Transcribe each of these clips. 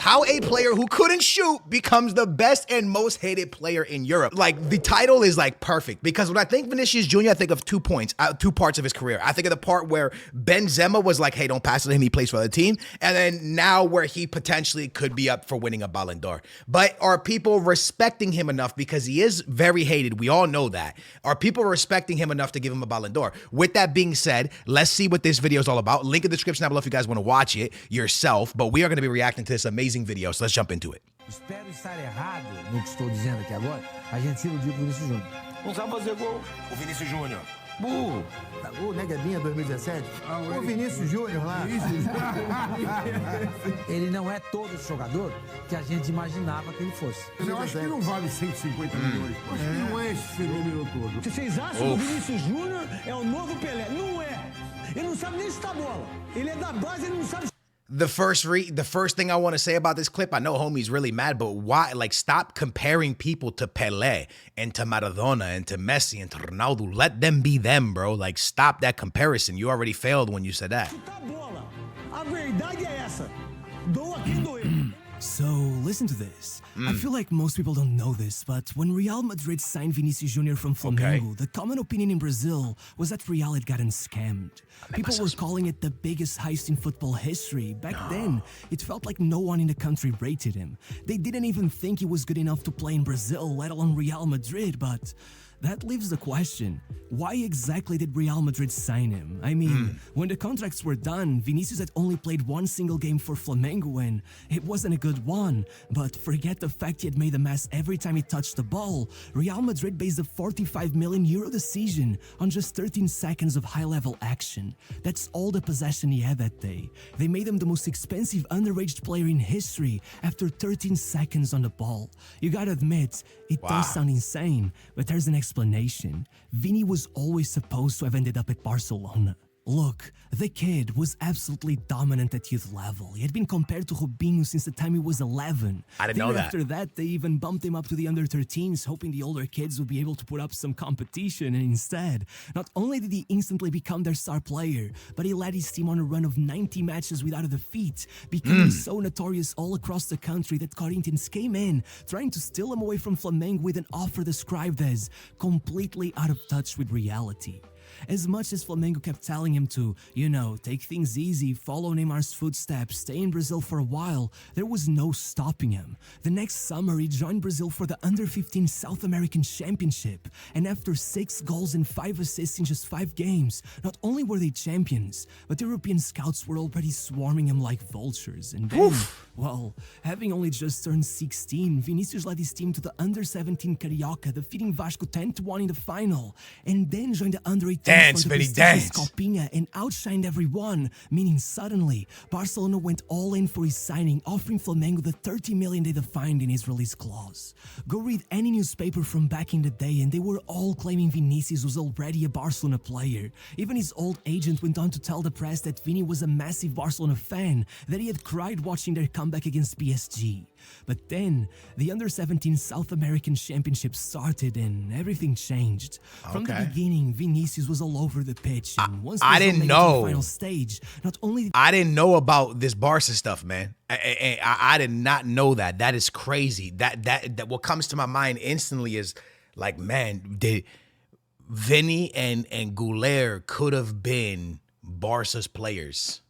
How a player who couldn't shoot becomes the best and most hated player in Europe. Like, the title is like perfect because when I think Vinicius Jr., I think of 2 points, 2 parts of his career. I think of the part where Benzema was like, hey, don't pass it to him, he plays for the team. And then now where he potentially could be up for winning a Ballon d'Or. But are people respecting him enough because he is very hated? We all know that. Are people respecting him enough to give him a Ballon d'Or? With that being said, let's see what this video is all about. Link in the description down below if you guys want to watch it yourself. But we are going to be reacting to this amazing video, so let's jump into it. Espero estar errado no que estou dizendo aqui agora. A gente se iludiu com o Vinícius Júnior. Não sabe fazer gol. O Vinícius Júnior. Burro. O Neguebinha 2017. O Vinícius Júnior lá. Ele não é todo jogador que a gente imaginava que ele fosse. Eu acho que não vale 150 milhões. Acho que não é esse fenômeno todo. Vocês acham que o Vinícius Júnior é o novo Pelé? Não é. Ele não sabe nem chutar bola. Ele é da base, ele não sabe. The first thing I want to say about this clip, I know homie's really mad, but why? Like, stop comparing people to Pelé and to Maradona and to Messi and to Ronaldo. Let them be them, bro. Like, stop that comparison. You already failed when you said that. Chutar bola. A verdade é essa. Doa quem doer. So, listen to this. I feel like most people don't know this, but when Real Madrid signed Vinicius Jr. from Flamengo, the common opinion in Brazil was that Real had gotten scammed. People were calling it the biggest heist in football history. Back then, it felt like no one in the country rated him. They didn't even think he was good enough to play in Brazil, let alone Real Madrid, but that leaves the question, why exactly did Real Madrid sign him? I mean, when the contracts were done, Vinicius had only played one single game for Flamengo and it wasn't a good one. But forget the fact he had made a mess every time he touched the ball. Real Madrid based a 45 million euro decision on just 13 seconds of high-level action. That's all the possession he had that day. They made him the most expensive underage player in history after 13 seconds on the ball. You gotta admit, it does sound insane, but there's an explanation. Vini was always supposed to have ended up at Barcelona. Look, the kid was absolutely dominant at youth level. He had been compared to Robinho since the time he was 11. I didn't know that. After that, they even bumped him up to the under-13s, hoping the older kids would be able to put up some competition. And instead, not only did he instantly become their star player, but he led his team on a run of 90 matches without a defeat, becoming so notorious all across the country that Corinthians came in, trying to steal him away from Flamengo with an offer described as completely out of touch with reality. As much as Flamengo kept telling him to, you know, take things easy, follow Neymar's footsteps, stay in Brazil for a while, there was no stopping him. The next summer, he joined Brazil for the Under-15 South American Championship, and after 6 goals and 5 assists in just 5 games, not only were they champions, but European scouts were already swarming him like vultures. And then, well, having only just turned 16, Vinicius led his team to the Under-17 Carioca, defeating Vasco 10-1 in the final, and then joined the Under-18 Dance, Vini, dance. Copinha and outshined everyone, meaning suddenly, Barcelona went all in for his signing, offering Flamengo the 30 million they defined in his release clause. Go read any newspaper from back in the day and they were all claiming Vinicius was already a Barcelona player. Even his old agent went on to tell the press that Vini was a massive Barcelona fan, that he had cried watching their comeback against PSG. But then, the Under-17 South American Championship started and everything changed. From the beginning, Vinicius was all over the pitch. And once I didn't know. The final stage, not only I didn't know about this Barca stuff, man. I did not know that. That is crazy. That what comes to my mind instantly is like, man, did Vini and Goulet could have been Barca's players.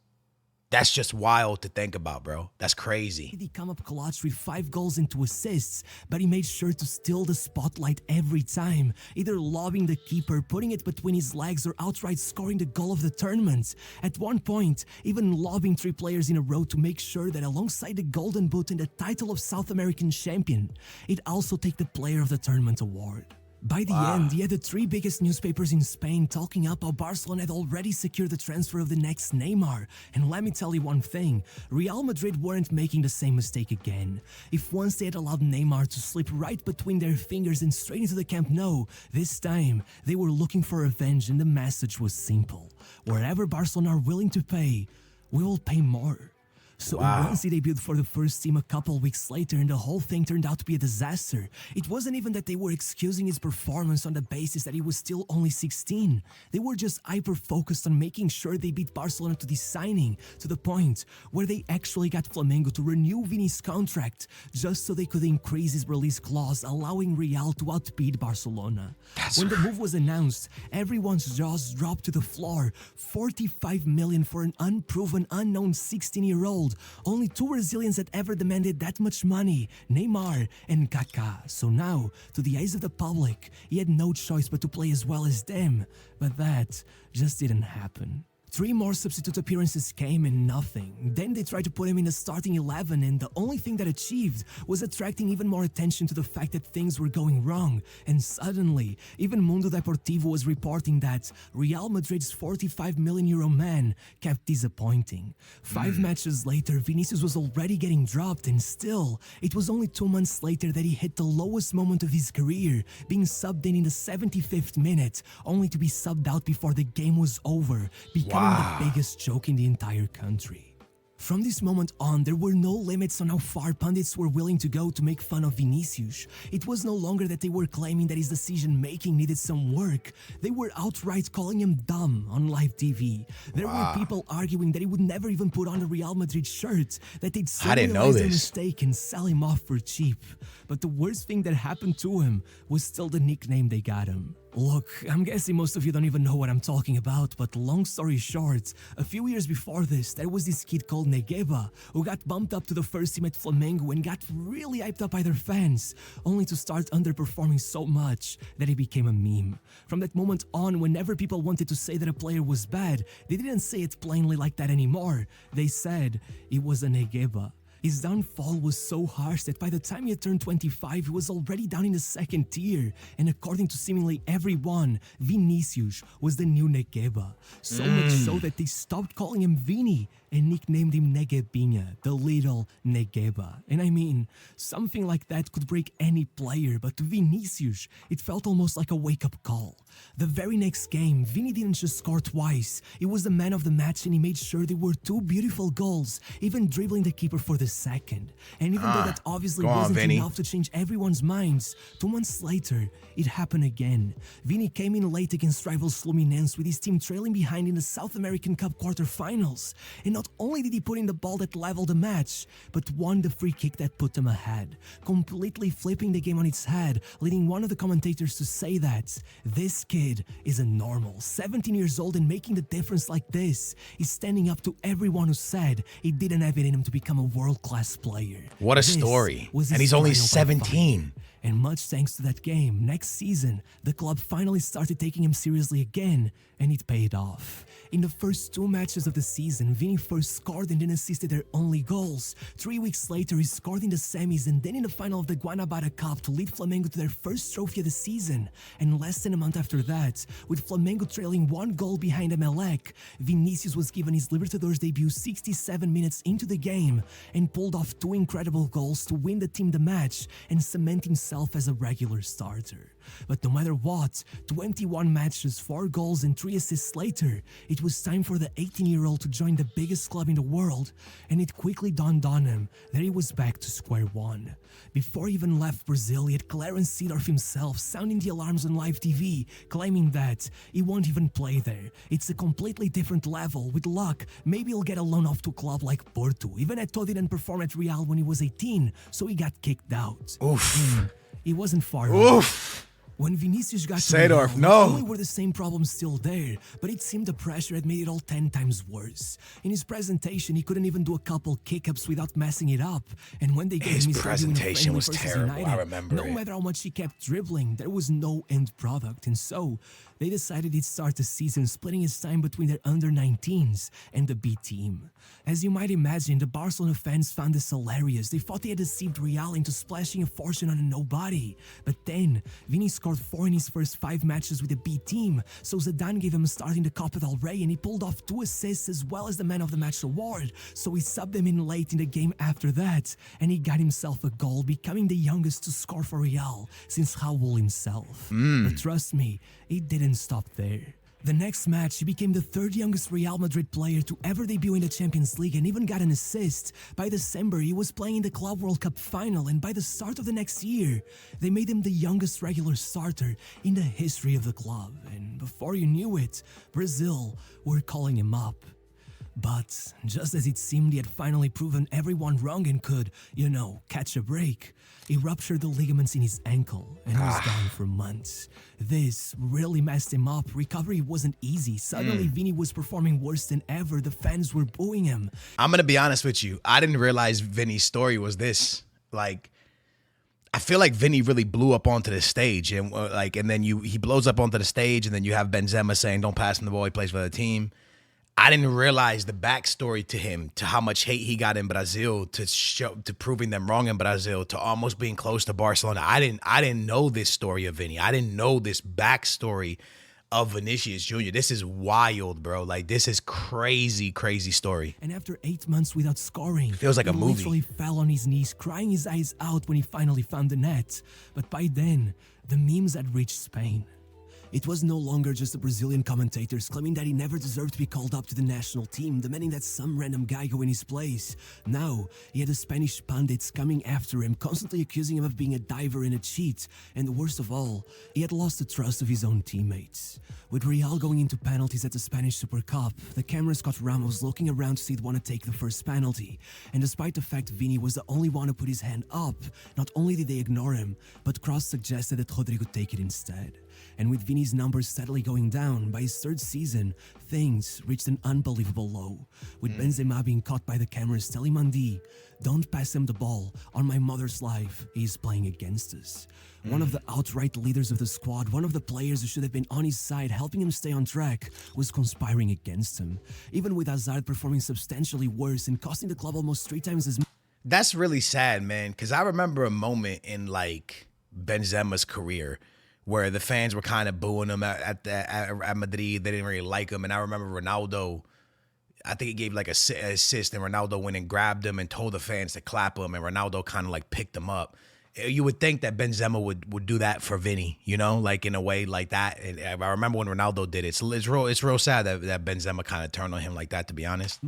That's just wild to think about, bro. That's crazy. He come up clutch with 5 goals and 2 assists, but he made sure to steal the spotlight every time, either lobbing the keeper, putting it between his legs, or outright scoring the goal of the tournament. At one point, even lobbing 3 players in a row to make sure that alongside the Golden Boot and the title of South American champion, he'd also take the Player of the Tournament award. By the end, he had the 3 biggest newspapers in Spain talking up how Barcelona had already secured the transfer of the next Neymar. And let me tell you one thing, Real Madrid weren't making the same mistake again. If once they had allowed Neymar to slip right between their fingers and straight into the Camp Nou, this time they were looking for revenge, and the message was simple. Wherever Barcelona are willing to pay, we will pay more. So once he debuted for the first team a couple weeks later and the whole thing turned out to be a disaster, it wasn't even that they were excusing his performance on the basis that he was still only 16. They were just hyper-focused on making sure they beat Barcelona to the signing, to the point where they actually got Flamengo to renew Vini's contract just so they could increase his release clause, allowing Real to outbid Barcelona. When the move was announced, everyone's jaws dropped to the floor. 45 million for an unproven, unknown 16-year-old. Only two Brazilians had ever demanded that much money, Neymar and Kaká. So now, to the eyes of the public, he had no choice but to play as well as them. But that just didn't happen. 3 more substitute appearances came and nothing. Then they tried to put him in the starting 11 and the only thing that achieved was attracting even more attention to the fact that things were going wrong. And suddenly, even Mundo Deportivo was reporting that Real Madrid's 45 million euro man kept disappointing. 5 matches later, Vinicius was already getting dropped and still, it was only 2 months later that he hit the lowest moment of his career, being subbed in the 75th minute, only to be subbed out before the game was over, becoming the biggest joke in the entire country. From this moment on, there were no limits on how far pundits were willing to go to make fun of Vinicius. It was no longer that they were claiming that his decision-making needed some work. They were outright calling him dumb on live TV. There were people arguing that he would never even put on a Real Madrid shirt, that they'd soon realize their mistake and sell him off for cheap. But the worst thing that happened to him was still the nickname they got him. Look, I'm guessing most of you don't even know what I'm talking about, but long story short, a few years before this, there was this kid called Negueba, who got bumped up to the first team at Flamengo and got really hyped up by their fans, only to start underperforming so much that he became a meme. From that moment on, whenever people wanted to say that a player was bad, they didn't say it plainly like that anymore. They said it was a Negueba. His downfall was so harsh that by the time he had turned 25, he was already down in the 2nd tier, and according to seemingly everyone, Vinicius was the new Negueba. So much so that they stopped calling him Vini and nicknamed him Neguebinha, the little Negueba. And I mean, something like that could break any player, but to Vinicius, it felt almost like a wake-up call. The very next game, Vini didn't just score twice, he was the man of the match and he made sure there were 2 beautiful goals, even dribbling the keeper for the second. And even though that obviously wasn't enough to change everyone's minds, 2 months later, it happened again. Vini came in late against rivals Fluminense with his team trailing behind in the South American Cup quarterfinals. And not only did he put in the ball that leveled the match, but won the free kick that put them ahead, completely flipping the game on its head, leading one of the commentators to say that this kid is a normal 17 years old and making the difference like this. He's standing up to everyone who said he didn't have it in him to become a world-class player. What a story. And he's only 17. And much thanks to that game, next season, the club finally started taking him seriously again, and it paid off. In the first 2 matches of the season, Vini first scored and then assisted their only goals. 3 weeks later, he scored in the semis and then in the final of the Guanabara Cup to lead Flamengo to their first trophy of the season. And less than a month after that, with Flamengo trailing 1 goal behind Emelec, Vinicius was given his Libertadores debut 67 minutes into the game and pulled off 2 incredible goals to win the team the match and cement himself as a regular starter. But no matter what, 21 matches, 4 goals and 3 assists later, it was time for the 18-year-old to join the biggest club in the world, and it quickly dawned on him that he was back to square one. Before he even left Brazil, he had Clarence Seedorf himself sounding the alarms on live TV, claiming that he won't even play there. It's a completely different level. With luck, maybe he'll get a loan off to a club like Porto. Even Eto'o didn't perform at Real when he was 18, so he got kicked out. Oof. He wasn't far off. When Vinicius got to Seedorf, Real, no. not only were the same problems still there, but it seemed the pressure had made it all 10 times worse. In his presentation, he couldn't even do a couple kick-ups without messing it up. And when they gave him his presentation was terrible, United, I remember no it. matter how much he kept dribbling, there was no end product. And so, they decided he'd start the season splitting his time between their under-19s and the B team. As you might imagine, the Barcelona fans found this hilarious. They thought they had deceived Real into splashing a fortune on a nobody. But then, Vini scored 4 in his first 5 matches with the B team, so Zidane gave him a start in the Copa del Rey and he pulled off 2 assists as well as the Man of the Match award, so he subbed him in late in the game after that, and he got himself a goal, becoming the youngest to score for Real since Raul himself. But trust me, it didn't stop there. The next match, he became the third youngest Real Madrid player to ever debut in the Champions League and even got an assist. By December, he was playing in the Club World Cup final, and by the start of the next year, they made him the youngest regular starter in the history of the club. And before you knew it, Brazil were calling him up. But just as it seemed he had finally proven everyone wrong and could, catch a break, he ruptured the ligaments in his ankle and was gone for months. This really messed him up. Recovery wasn't easy. Suddenly, Vini was performing worse than ever. The fans were booing him. I'm gonna be honest with you. I didn't realize Vini's story was this. Like, I feel like Vini really blew up onto the stage, and then he blows up onto the stage, and then you have Benzema saying, "Don't pass him the ball. He plays for the team." I didn't realize the backstory to him, to how much hate he got in Brazil, to proving them wrong in Brazil, to almost being close to Barcelona. I didn't know this story of Vini. I didn't know this backstory of Vinicius Jr. This is wild, bro. Like, this is crazy, crazy story. And after 8 months without scoring, feels like a movie. He literally fell on his knees, crying his eyes out when he finally found the net. But by then, the memes had reached Spain. It was no longer just the Brazilian commentators claiming that he never deserved to be called up to the national team, demanding that some random guy go in his place. Now, he had the Spanish pundits coming after him, constantly accusing him of being a diver and a cheat. And the worst of all, he had lost the trust of his own teammates. With Real going into penalties at the Spanish Super Cup, the cameras caught Ramos looking around to see who'd want to take the first penalty. And despite the fact Vini was the only one to put his hand up, not only did they ignore him, but Kroos suggested that Rodrigo take it instead. And with Vini's numbers steadily going down, by his third season, things reached an unbelievable low. With Benzema being caught by the cameras telling Mendy, "Don't pass him the ball. On my mother's life, he is playing against us." One of the outright leaders of the squad, one of the players who should have been on his side, helping him stay on track, was conspiring against him. Even with Hazard performing substantially worse and costing the club almost 3 times as much. That's really sad, man, because I remember a moment in, Benzema's career where the fans were kind of booing him at Madrid. They didn't really like him. And I remember Ronaldo, I think he gave an assist, and Ronaldo went and grabbed him and told the fans to clap him, and Ronaldo kind of picked him up. You would think that Benzema would do that for Vini, in a way like that. And I remember when Ronaldo did it. It's real sad that Benzema kind of turned on him like that, to be honest.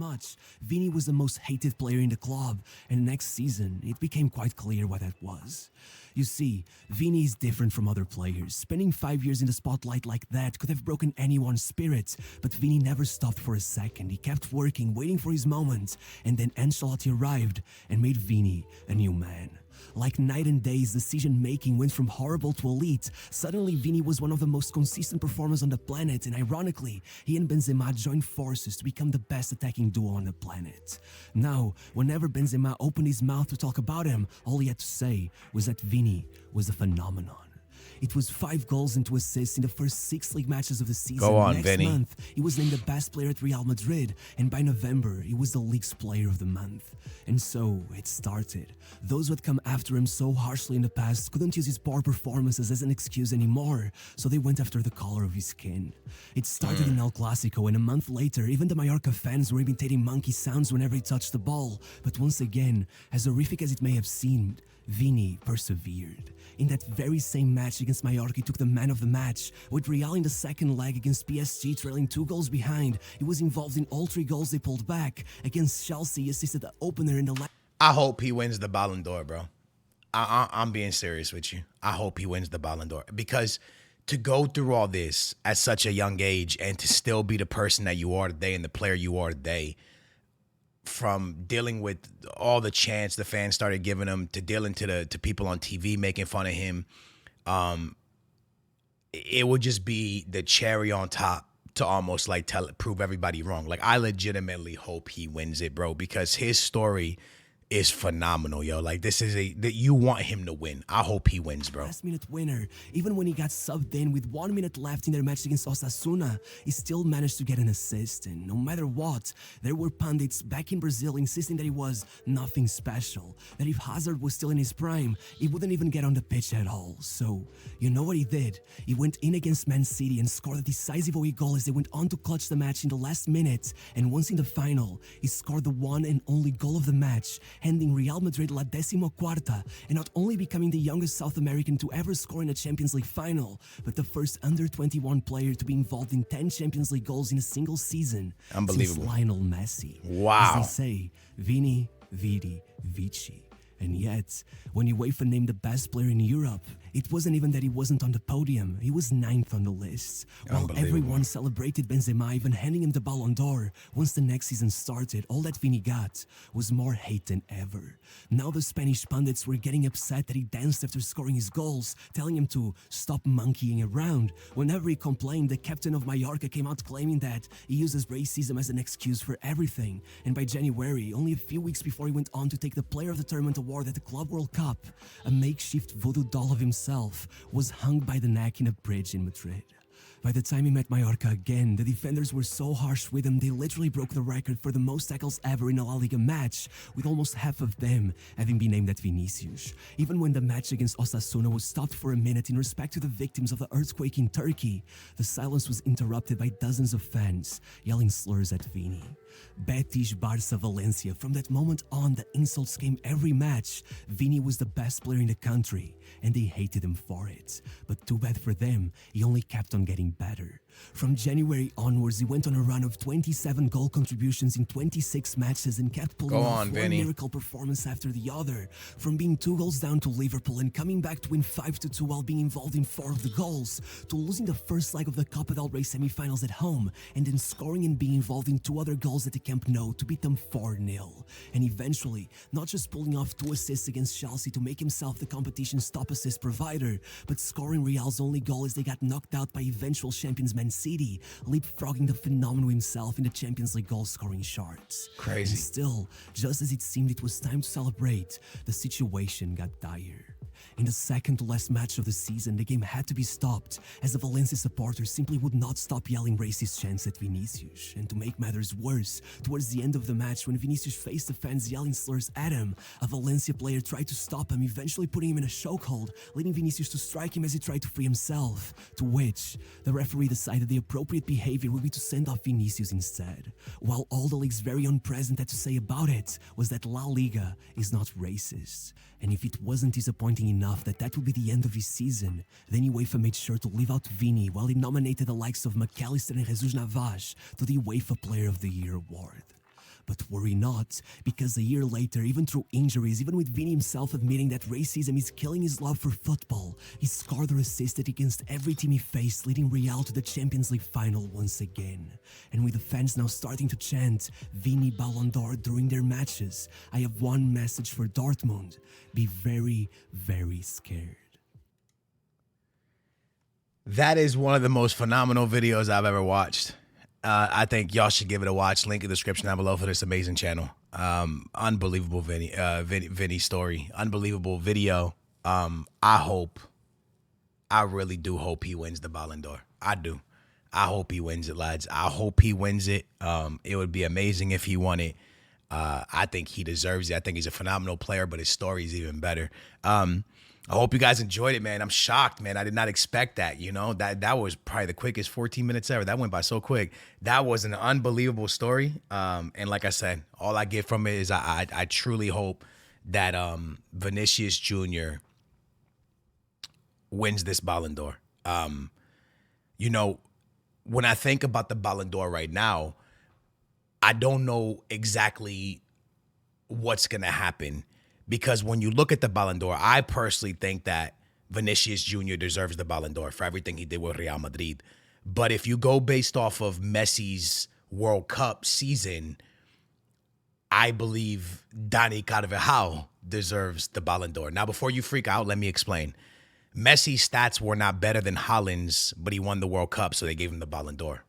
Vini was the most hated player in the club, and next season, it became quite clear what that was. You see, Vini is different from other players. Spending 5 years in the spotlight like that could have broken anyone's spirit, but Vini never stopped for a second. He kept working, waiting for his moment, and then Ancelotti arrived and made Vini a new man. Like night and day, his decision-making went from horrible to elite. Suddenly, Vini was one of the most consistent performers on the planet, and ironically, he and Benzema joined forces to become the best attacking duo on the planet. Now, whenever Benzema opened his mouth to talk about him, all he had to say was that Vini was a phenomenon. It was 5 goals and 2 assists in the first 6 league matches of the season. Go on, Next Vini. month, he was named the best player at Real Madrid, and by November, he was the league's player of the month. And so, it started. Those who had come after him so harshly in the past couldn't use his poor performances as an excuse anymore, so they went after the color of his skin. It started in El Clasico, and a month later, even the Mallorca fans were imitating monkey sounds whenever he touched the ball. But once again, as horrific as it may have seemed, Vini persevered. In that very same match against Mallorca, he took the man of the match. With Real in the second leg against PSG trailing 2 goals behind, he was involved in all 3 goals they pulled back. Against Chelsea, he assisted the opener in the I hope he wins the Ballon d'Or, bro. I'm being serious with you. I hope he wins the Ballon d'Or, because to go through all this at such a young age and to still be the person that you are today and the player you are today, from dealing with all the chants the fans started giving him, to dealing to people on TV making fun of him, it would just be the cherry on top to almost prove everybody wrong. I legitimately hope he wins it, bro, because his story is phenomenal, yo. This is that you want him to win. I hope he wins, bro. Last-minute winner. Even when he got subbed in with 1 minute left in their match against Osasuna, he still managed to get an assist. And no matter what, there were pundits back in Brazil insisting that he was nothing special, that if Hazard was still in his prime, he wouldn't even get on the pitch at all. So, you know what he did? He went in against Man City and scored a decisive away goal as they went on to clutch the match in the last minute. And once in the final, he scored the one and only goal of the match, handing Real Madrid la 14ª, and not only becoming the youngest South American to ever score in a Champions League final, but the first under-21 player to be involved in 10 Champions League goals in a single season. Unbelievable. Since Lionel Messi. Wow. As they say, Vini, Vidi, Vici. And yet, when UEFA named the best player in Europe, it wasn't even that he wasn't on the podium. He was 9th on the list. While everyone celebrated Benzema, even handing him the Ballon d'Or, once the next season started, all that Vini got was more hate than ever. Now the Spanish pundits were getting upset that he danced after scoring his goals, telling him to stop monkeying around. Whenever he complained, the captain of Mallorca came out claiming that he uses racism as an excuse for everything. And by January, only a few weeks before he went on to take the Player of the Tournament award at the Club World Cup, a makeshift voodoo doll of himself was hung by the neck in a bridge in Madrid. By the time he met Mallorca again, the defenders were so harsh with him they literally broke the record for the most tackles ever in a La Liga match, with almost half of them having been aimed at Vinicius. Even when the match against Osasuna was stopped for a minute in respect to the victims of the earthquake in Turkey, the silence was interrupted by dozens of fans yelling slurs at Vini. Betis, Barca, Valencia. From that moment on, the insults came every match. Vini was the best player in the country, and they hated him for it. But too bad for them, he only kept on getting better. From January onwards, he went on a run of 27 goal contributions in 26 matches and kept pulling off one miracle performance after the other. From being 2 goals down to Liverpool and coming back to win 5-2 while being involved in 4 of the goals, to losing the first leg of the Copa del Rey semi-finals at home, and then scoring and being involved in 2 other goals at the Camp Nou to beat them 4-0. And eventually, not just pulling off 2 assists against Chelsea to make himself the competition's top assist provider, but scoring Real's only goal as they got knocked out by eventual champions Man City, leapfrogging the phenomenon himself in the Champions League goal-scoring charts. Crazy. And still, just as it seemed it was time to celebrate, the situation got dire. In the second to last match of the season, the game had to be stopped as the Valencia supporters simply would not stop yelling racist chants at Vinicius. And to make matters worse, towards the end of the match, when Vinicius faced the fans yelling slurs at him, a Valencia player tried to stop him, eventually putting him in a chokehold, leading Vinicius to strike him as he tried to free himself. To which, the referee decided the appropriate behavior would be to send off Vinicius instead. While all the league's very own president had to say about it was that La Liga is not racist. And if it wasn't disappointing enough that would be the end of his season, then UEFA made sure to leave out Vini while he nominated the likes of McAllister and Jesus Navas to the UEFA Player of the Year award. But worry not, because a year later, even through injuries, even with Vini himself admitting that racism is killing his love for football, he scored or assisted against every team he faced, leading Real to the Champions League final once again. And with the fans now starting to chant Vini Ballon d'Or during their matches, I have one message for Dortmund: be very, very scared. That is one of the most phenomenal videos I've ever watched. I think y'all should give it a watch. Link in the description down below for this amazing channel. Unbelievable Vini story. Unbelievable video. I really do hope he wins the Ballon d'Or. I do. I hope he wins it, lads. I hope he wins it. It would be amazing if he won it. I think he deserves it. I think he's a phenomenal player, but his story is even better. I hope you guys enjoyed it, man. I'm shocked, man. I did not expect that, you know. That was probably the quickest 14 minutes ever. That went by so quick. That was an unbelievable story. And like I said, all I get from it is I truly hope that Vinicius Jr. wins this Ballon d'Or. You know, when I think about the Ballon d'Or right now, I don't know exactly what's going to happen. Because when you look at the Ballon d'Or, I personally think that Vinicius Jr. deserves the Ballon d'Or for everything he did with Real Madrid. But if you go based off of Messi's World Cup season, I believe Dani Carvajal deserves the Ballon d'Or. Now, before you freak out, let me explain. Messi's stats were not better than Haaland's, but he won the World Cup, so they gave him the Ballon d'Or.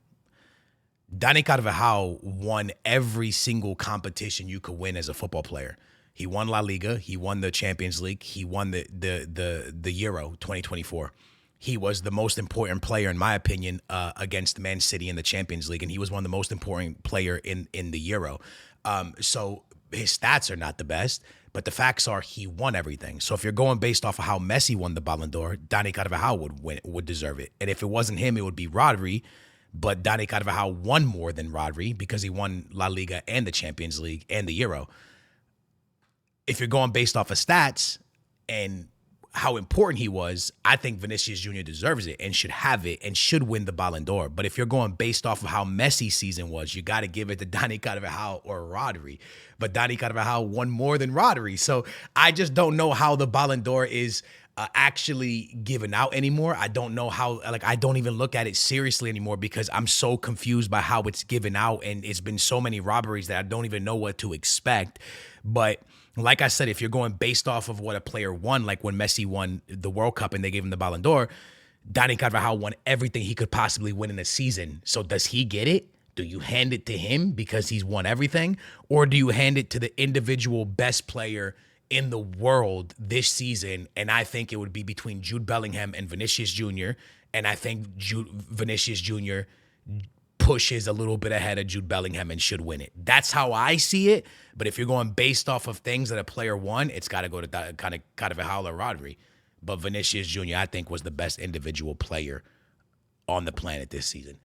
Dani Carvajal won every single competition you could win as a football player. He won La Liga. He won the Champions League. He won the Euro 2024. He was the most important player, in my opinion, against Man City in the Champions League, and he was one of the most important player in the Euro. So his stats are not the best, but the facts are he won everything. So if you're going based off of how Messi won the Ballon d'Or, Dani Carvajal would deserve it. And if it wasn't him, it would be Rodri. But Dani Carvajal won more than Rodri because he won La Liga and the Champions League and the Euro. if you're going based off of stats and how important he was, I think Vinicius Jr. deserves it and should have it and should win the Ballon d'Or. But if you're going based off of how Messi's season was, you got to give it to Dani Carvajal or Rodri. But Dani Carvajal won more than Rodri. So I just don't know how the Ballon d'Or is actually given out anymore. I don't know how, I don't even look at it seriously anymore because I'm so confused by how it's given out. And it's been so many robberies that I don't even know what to expect. But like I said, if you're going based off of what a player won, like when Messi won the World Cup and they gave him the Ballon d'Or, Dani Carvajal won everything he could possibly win in a season. So does he get it? Do you hand it to him because he's won everything? Or do you hand it to the individual best player in the world this season? And I think it would be between Jude Bellingham and Vinicius Jr. And I think Vinicius Jr. pushes a little bit ahead of Jude Bellingham and should win it. That's how I see it. But if you're going based off of things that a player won, it's got to go to kind of Carvajal or Rodri. But Vinicius Jr., I think, was the best individual player on the planet this season.